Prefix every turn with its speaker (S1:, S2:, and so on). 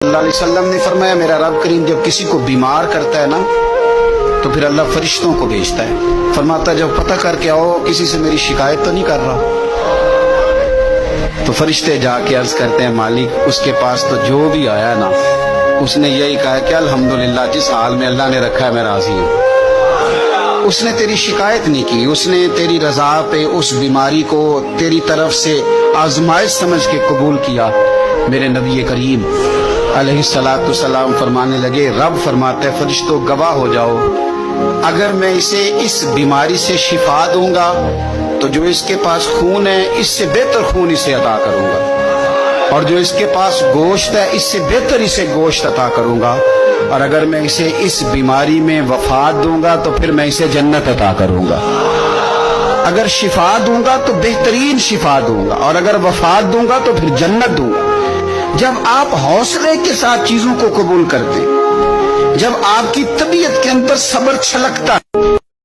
S1: اللہ علیہ وسلم نے فرمایا میرا رب کریم جب کسی کو بیمار کرتا ہے نا تو پھر اللہ فرشتوں کو بھیجتا ہے، فرماتا ہے جب پتہ کر کے آؤ کسی سے میری شکایت تو نہیں کر رہا۔ تو فرشتے جا کے عرض کرتے ہیں مالک اس کے پاس تو جو بھی آیا نا اس نے یہی کہا کہ الحمدللہ جس حال میں اللہ نے رکھا ہے میں راضی ہوں۔ اس نے تیری شکایت نہیں کی، اس نے تیری رضا پہ اس بیماری کو تیری طرف سے آزمائش سمجھ کے قبول کیا۔ میرے نبی کریم علیہ الصلوۃ والسلام فرمانے لگے، رب فرماتے فرشتوں گواہ ہو جاؤ، اگر میں اسے اس بیماری سے شفا دوں گا تو جو اس کے پاس خون ہے اس سے بہتر خون اسے عطا کروں گا، اور جو اس کے پاس گوشت ہے اس سے بہتر اسے گوشت عطا کروں گا، اور اگر میں اسے اس بیماری میں وفات دوں گا تو پھر میں اسے جنت عطا کروں گا۔ اگر شفا دوں گا تو بہترین شفا دوں گا، اور اگر وفات دوں گا تو پھر جنت دوں گا۔ جب آپ حوصلے کے ساتھ چیزوں کو قبول کرتے، جب آپ کی طبیعت کے اندر صبر چھلکتا